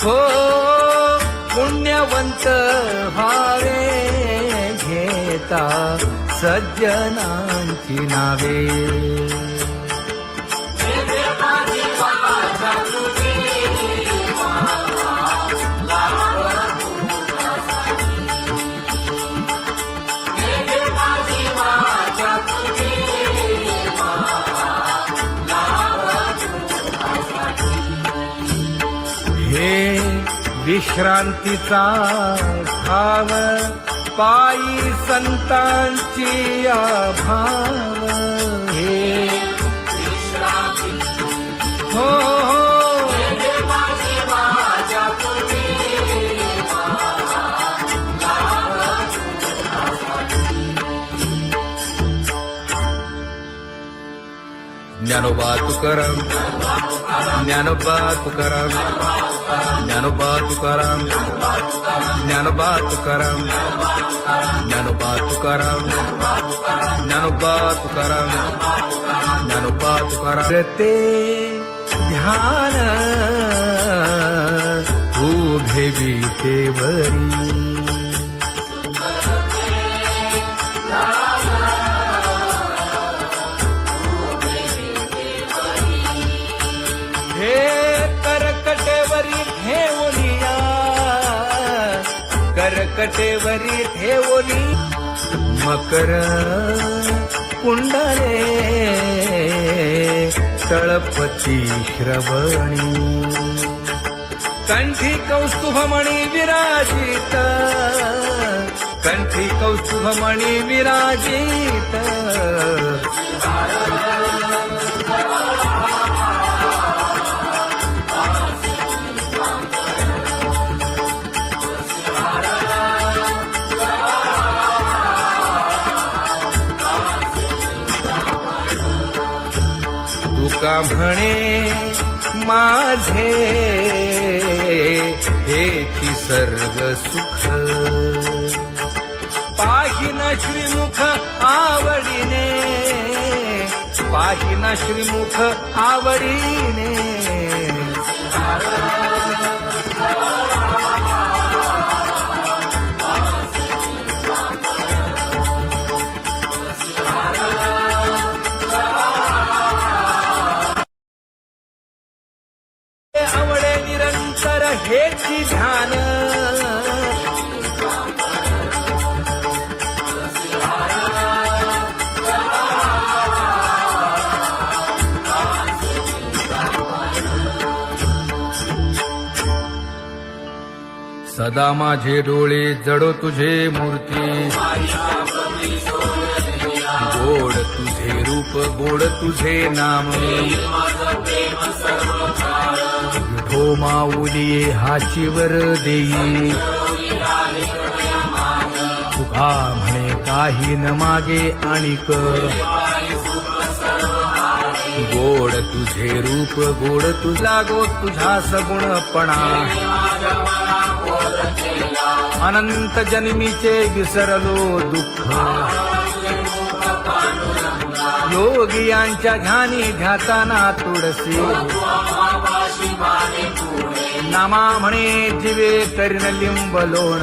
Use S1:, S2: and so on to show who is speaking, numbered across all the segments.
S1: हो पुण्यवंत व्हावे घेता सज्जनांची नावे. हे विश्रांतीचा भाव पायी संतांची भाव. हे हो ज्ञानोबा तुकाराम ज्ञानोबा तुकाराम ज्ञानोबा तुकाराम ज्ञानोबा तुकाराम ज्ञानोबा तुकाराम ज्ञानोबा तुकाराम ज्ञानोबा तुकाराम. ते ध्यान उभे विटेवरी करकटेवरी ठेवली मकर कुंडले तळपती श्रवणी. कंठी कौस्तुभमणी विराजित कंठी कौस्तुभमणी विराजित. तुका म्हणे माझे हेची सर्व सुख पाहिन श्रीमुख आवडीने पाहिन श्रीमुख आवडीने. आवडे निरंतर हेची ध्यान सदा माझे डोळे जडो तुझे मूर्ती. गोड तुझे रूप गोड तुझे नाम. विठो माऊली हाचीवर देई तुका म्हणे काही न मागे आणिक. गोड तुझे रूप गोड तुझा गो तुझा सगुणपणा. अनंत जन्मीचे विसरलो दुःख योगियांच्या ध्यानी ध्याताना तुळसी. नामा म्हणे जीवे करीन लिंब लोण.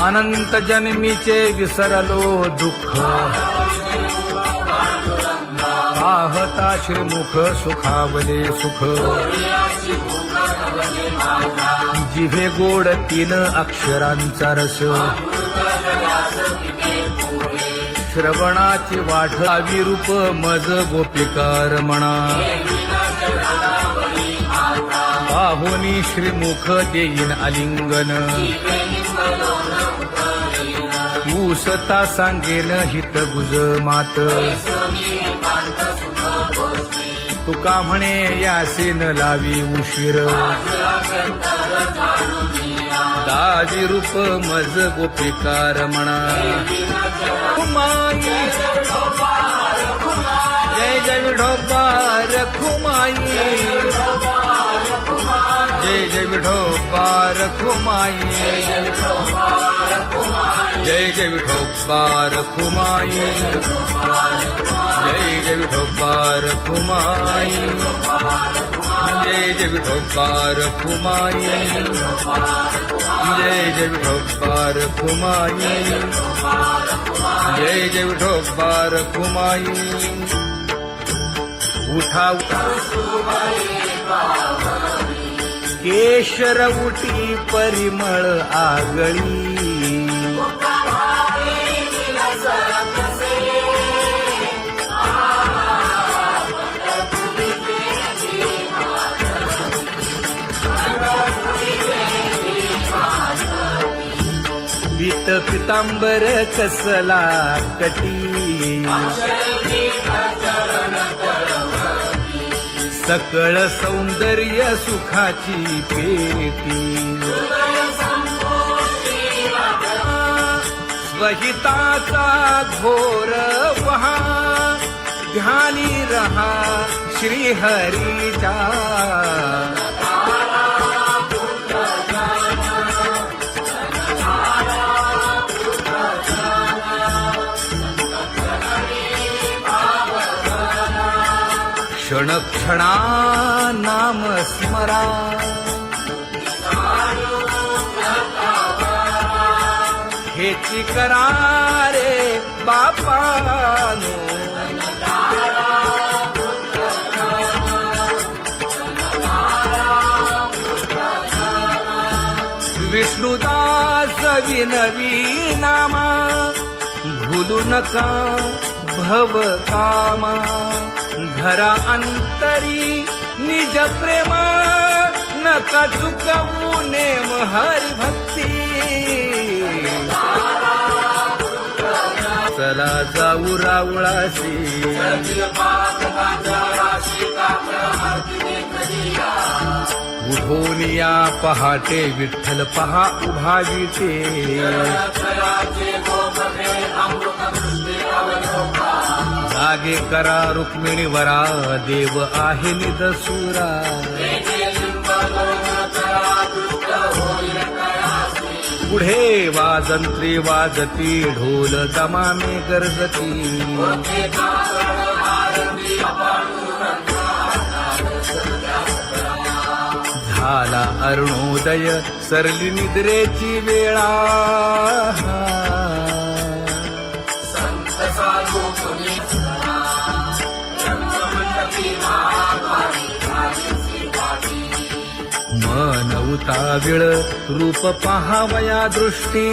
S1: अनंत जन्मीचे विसरलो दुःख पाहता श्रीमुख सुखावले सुख. जिभे गोड 3 अक्षरांचा रस. श्रवणाची वाट विरूप मज गोपिकार म्हणा. पाहुनी श्रीमुख देईन आलिंगन. ऊसता सांगेन हित गुज मात. तुका म्हणे यासीन लावी उशीर. दाजी रूप मज गोपिकार म्हणा. जय जय विठोबा रखुमाई. जय जय विठोबा रखुमाई. जय जय विठोबा रखुमाई. जय जय विठोबा रखुमाई. जय जय विठोबार कुमाई, जय जय विठोबार कुमाई, जय जय विठोबार कुमाई. उठा केशर उटी परिमळ आगळी, पीत पितांबर कसला कटी, सकळ सौंदर्य सुखाची पेटी. स्वहिताचा घोर वहा, ध्यानी रहा श्रीहरीचा. क्षण क्षणा नाम स्मरा, हेची करा रे बापानो. विष्णुदास विनवी नामा, भूलू नका भव कामा. घरा अंतरी निज प्रेम, नका चुकवू नेम हरी भक्ती. चला जाऊ रावळाशी, उठून या पहाटे विठ्ठल पहा उभा विटे. जागे करा रुक्मिणी वरा, देव आहे निदसुरा. पुढे वाजंत्री वाजती, ढोल दमामे गरजती. झाला अरुणोदय, सरली निद्रेची वेळा. मन उताविळ रूप पहावया दृष्टी.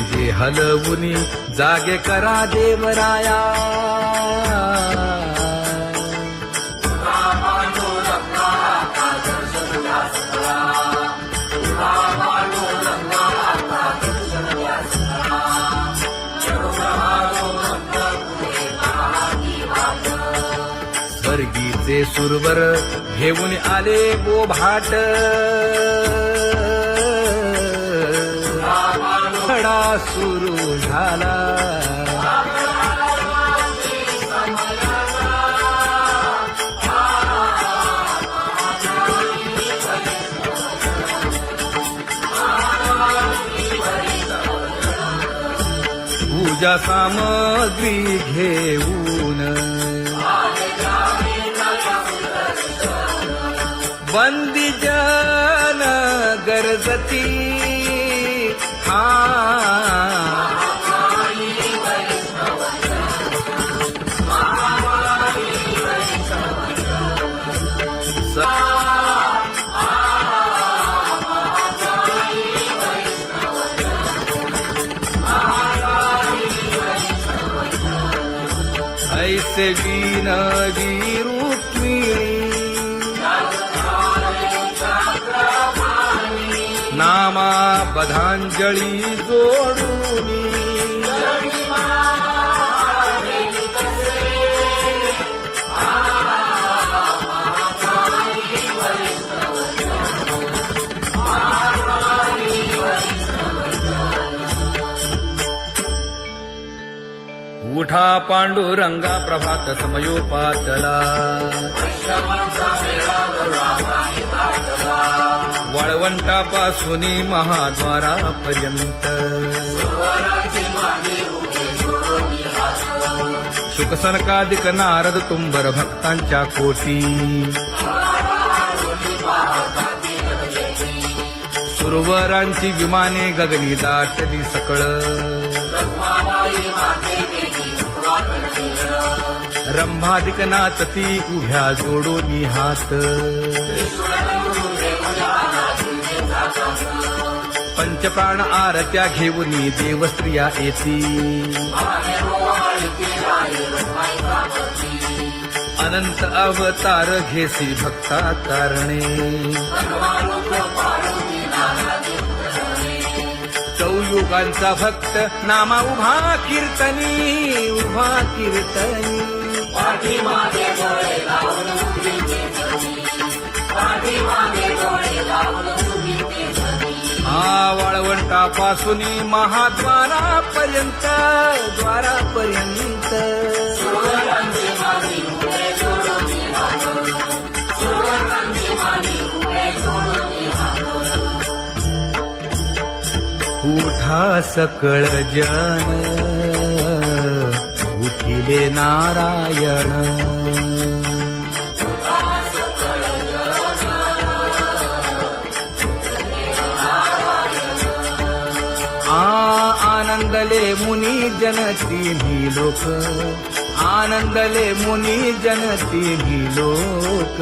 S1: जे हलवुनी जागे करा देवराया. स्वर्गीचे सुरवर घेऊन आले बोभाट. खडा सुरू झाला, पूजा सामग्री घेऊन. बंदी जन गरजती, ऐसे विनवी रुक्मिणी, नामा बधांजळी जोडूनी. उठा पांडुरंगा प्रभात समयोपातला वाळवंटापासून महाद्वारापर्यंत शुकसनकादिक नारद तुंबर भक्तांच्या कोटी सुरवरांची विमाने गगनी दाटली सकळ रंभादिक नाचती उभ्या जोडोनी हात पंचप्राण आरत्या घेऊनी देवस्त्रिया येती अनंत अवतार घेसी भक्ता कारणे चौयुगांचा भक्त नामा उभा कीर्तनी वाळवंटापासून महाद्वारापर्यंत उठा सकळ जन उठिले नारायण आनंदले मुनी जन तिन्ही लोक आनंदले मुनी जन तिन्ही लोक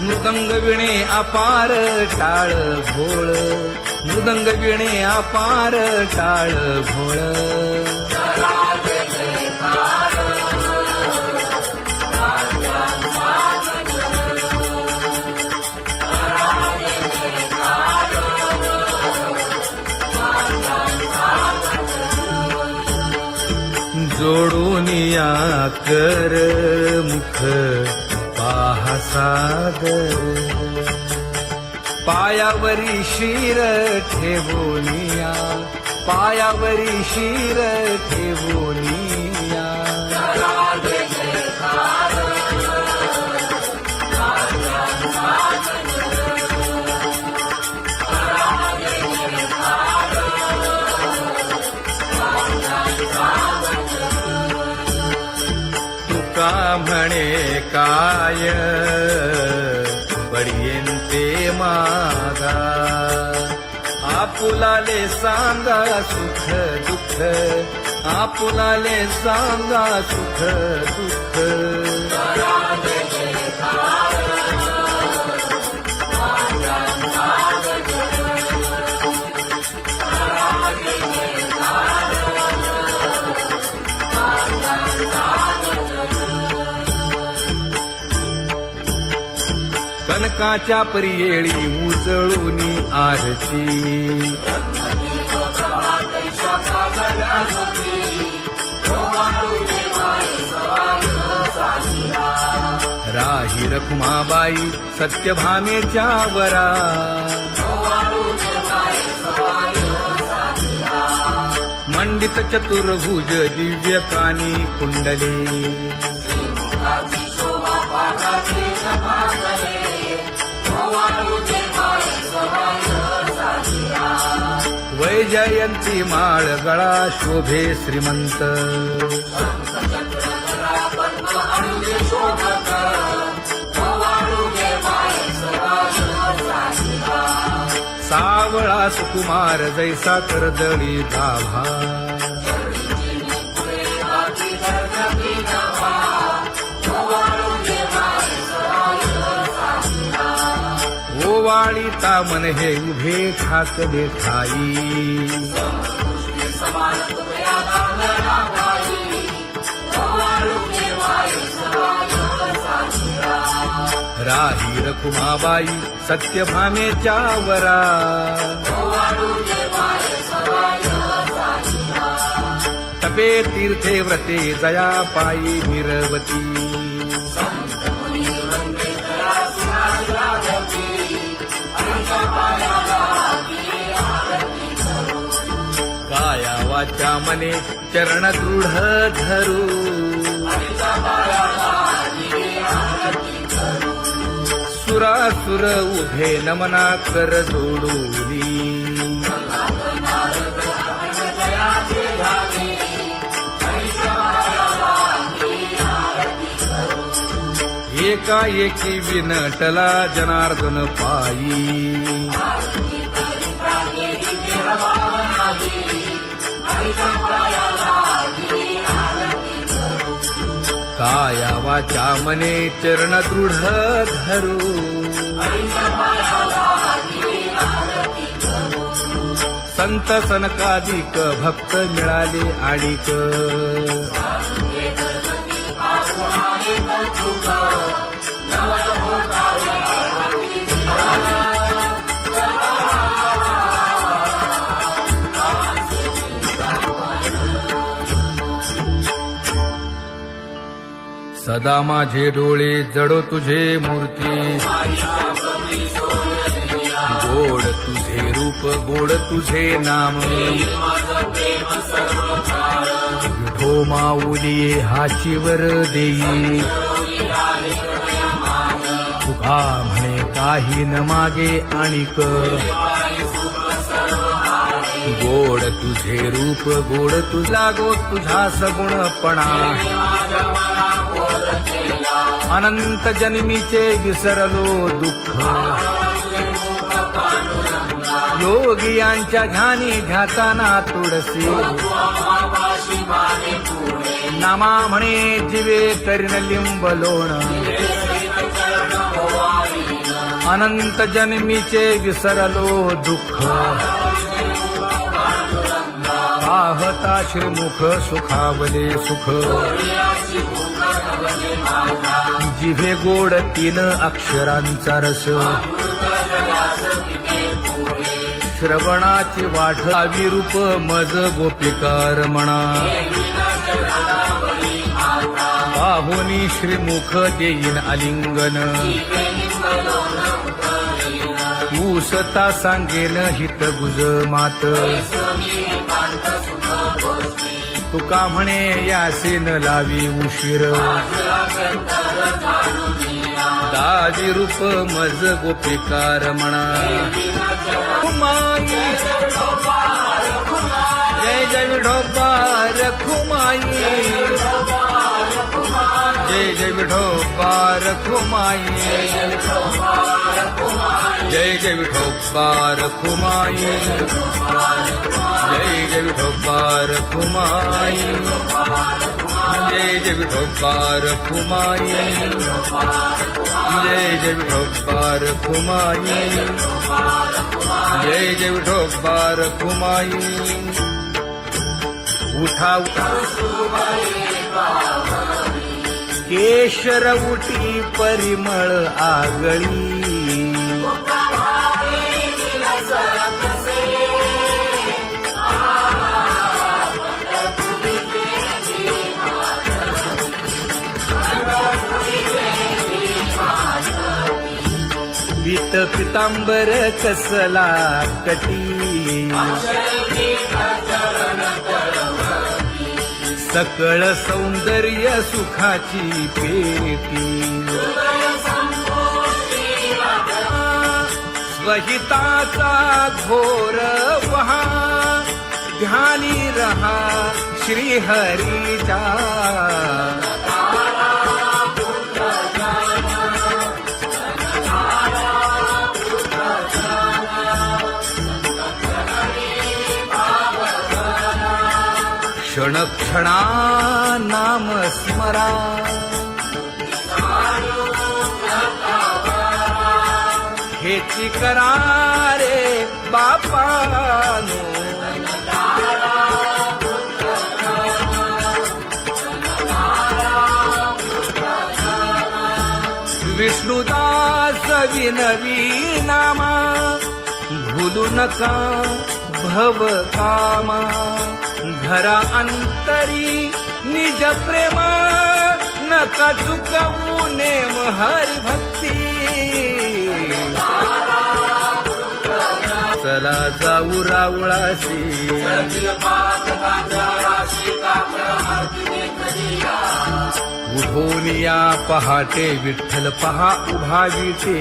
S1: मृदंग विणे अपार टाळ भोळ मृदंग विणे अपार टाळ भोळ जोडूनिया कर मुख पाहा सागर पायावरी शिर ठेवोनिया पायावरी शिर ठेवोनिया तुका म्हणे काय पडियेंते मागा आपुलाले सांगा सुख दुःख आपुलाले सांगा सुख दुःख कनकाच्या परियेळी उजळूनी आरती राही रखुमाबाई सत्यभामेच्या वरा मंडित चतुर्भुज दिव्य कानी कुंडले वैजयंती माळ गळा शोभे श्रीमंत सावळा सुकुमार जैसा करदळी गाभा ओवाळीता मन हे उभे ठाकले ठाई राही रखुमाबाई सत्यभामेच्या वरा नभे तीर्थे व्रते जया पायी निरवती काया वाचा मने चरण दृढ धरू सुरासुर उभे नमना कर जोडूनी एकाएकी विनटला जनार्दन पायी काया वाचा मने चरण दृढ धरू संत सनकादिक भक्त मिळाले आणिक सदा माझे डोळे जडो तुझे मूर्ती गोड तुझे रूप गोड तुझे नाम विठो माऊली हाचीवर देई तुका म्हणे काही न मागे आणिक गोड तुझे रूप गोड तुझा गो तुझा सगुणपणा अनंत जन्मीचे विसरलो दुःख योगियांच्या ध्यानी ध्याताना तुळसी नामा म्हणे जीवे करीन लिंब लोण अनंत जन्मीचे विसरलो दुःख पाहता श्रीमुख सुखावले सुख जिभे गोड 3 अक्षरांचा रस श्रवणाची वाढ विरूप मज गोपिकार म्हणा पाहुनी श्रीमुख देईन आलिंगन ऊसता सांगेन हित गुज मात तुका म्हणे यासे न लावी उशीर दाजी रूप मज गोपिकार म्हणा जय जय विठोबा रखुमाई जय जय विठोबा रखुमाई जय जय विठोबा रखुमाई जय जय विठोबा रखुमाई जय जय विठोबा रखुमाई जय जय विठोबा रखुमाई जय जय विठोबा रखुमाई उठा केशर उटी परिमळ आगळी पीत पितांबर कसला कटी सकळ सौंदर्य सुखाची पेटी स्वहिताचा घोर वहा ध्यानी रहा श्रीहरीचा क्षण क्षणा नाम स्मरा हेची करा रे बापानो विष्णुदास विनवी नामा भूलू नका भव कामा धरा अंतरी निज प्रेम नका चुकवू नेम हरी भक्ती चला जाऊ रावळाशी उठोनिया पहाटे विठ्ठल पहा उभा विटे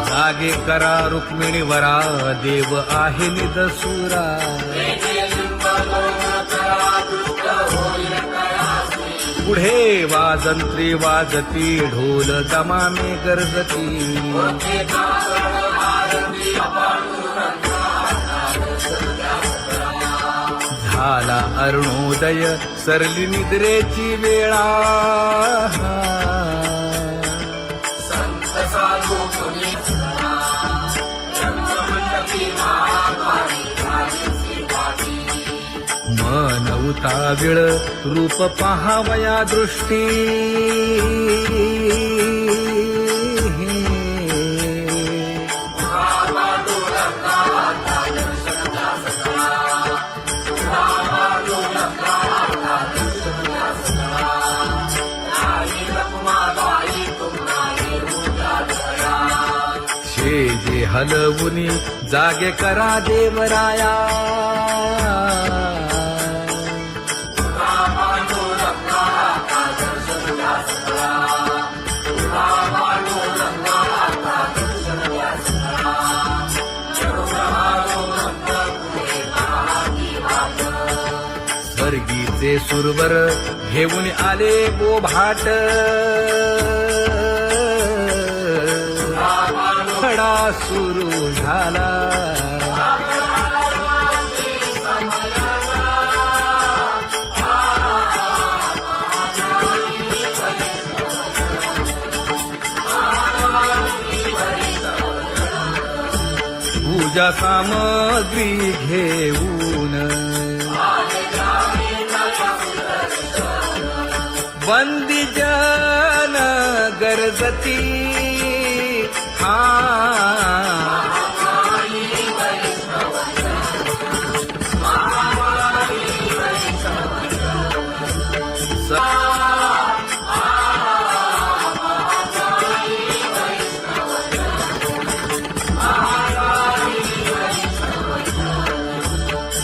S1: जागे करा रुक्मिणी वरा देव आहे निदसुरा पुढे वाजंत्री वाजती ढोल दमामे गरजती झाला अरुणोदय सरली निद्रेची वेळा मन उताविळ रूप पहावया दृष्टी जे हलवुनी जागे करा देवराया स्वर्गीचे सुरवर घेऊन आले बोभाट खडा सुरू झाला पूजा सामग्री घेऊन बंदी जन गरजती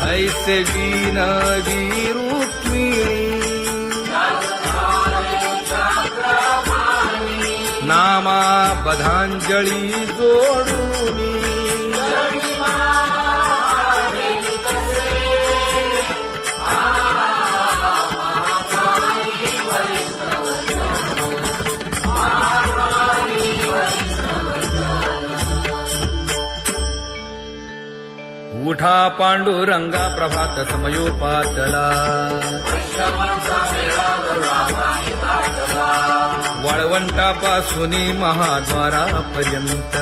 S1: ऐसे विनवी रुक्मिणी नामा बधांजळी जोडूनी उठा पांडुरंगा प्रभात समयोपातला वाळवंटापासून महाद्वारापर्यंत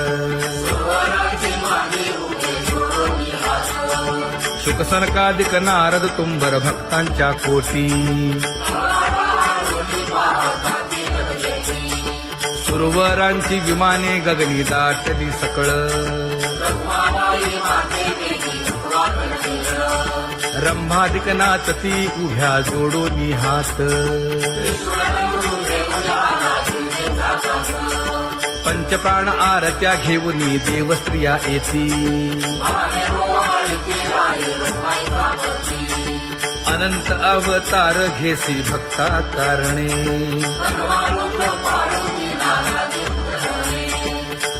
S1: शुकसनकादिक नारद तुंबर भक्तांच्या कोटी सुरवरांची विमाने गगनी दाटली सकळ रंभादिक नाचती उभ्या जोडोनी हात पंचप्राण आरत्या घेऊनी देवस्त्रिया येती अनंत अवतार घेसी भक्ता कारणे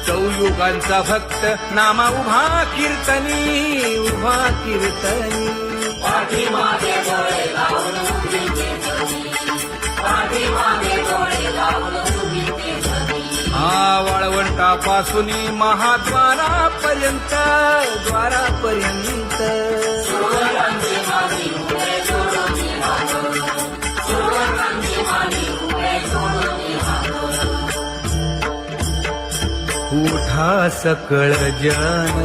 S1: चौयुगांचा भक्त नामा उभा कीर्तनी उभा कीर्तनी वाळवंटापासून महाद्वारापर्यंत द्वारापर्यंत उठा सकळ जन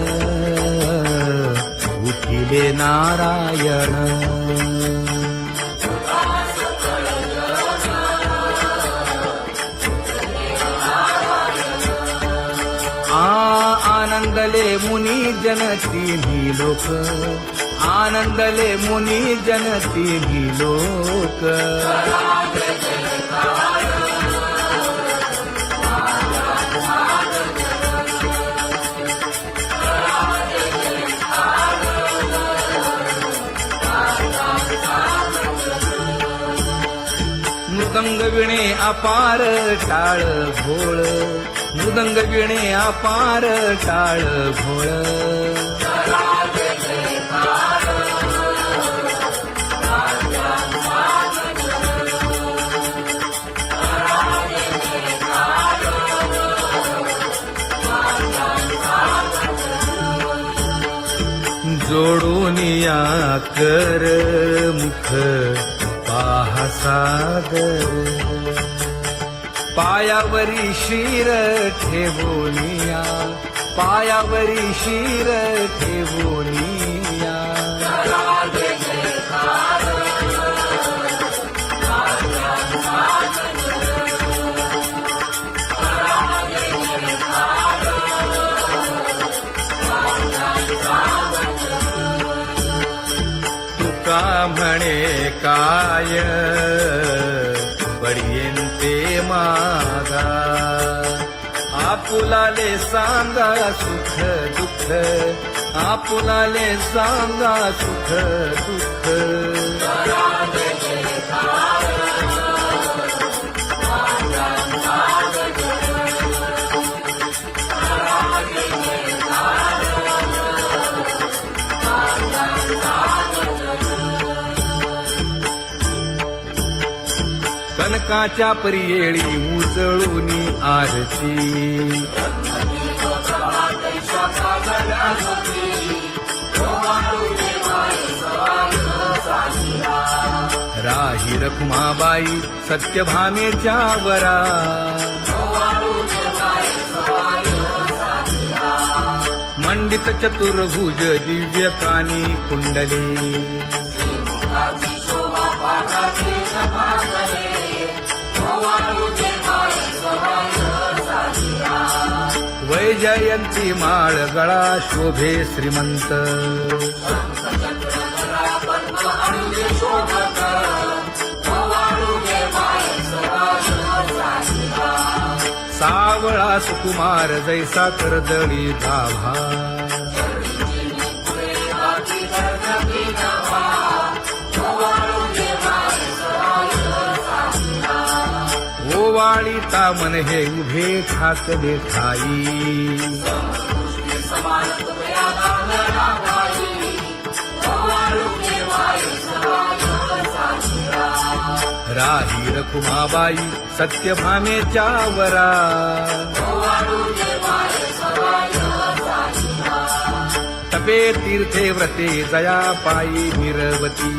S1: उठिले नारायण आनंदले मुनी जन तिन्ही लोक, आनंदले मुनी जन तिन्ही लोक. मृदंग विणे अपार टाळ भोळ, मृदंग विणे अपार टाळ भोळ. जोडून या कर मुख पाहा सागर, पायावरी शिर ठेवोनिया, पायावरी शिर ठेवोनिया. तुका म्हणे काय पडियेंते मागा, आपुलाले सांगा सुख दुःख, आपुलाले सांगा सुख दुःख. कनकाच्या परियेळी उजळूनी आरती, राही रखुमाबाई सत्यभामेच्या वरा, मंडित चतुर्भुज दिव्य कानी कुंडली, वैजयंती माळ गळा शोभे श्रीमंत, सावळा सुकुमार जैसा करदळी गाभा, ओवाळी तामन हे उभे ठाकले ठाई, राही रखुमाबाई सत्यभामेच्या वरा, तपे तीर्थे व्रते जया पायी निरवती.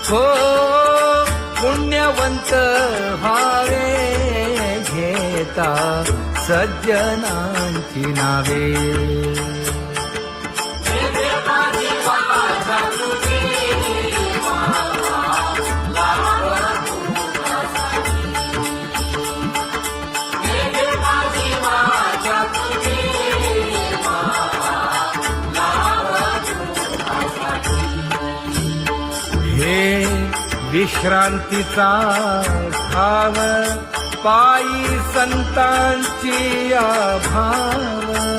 S1: हो पुण्यवंत व्हावे घेता सज्जनांची नावे, हे विश्रांतीचा ठाव पायी संतांची भाव.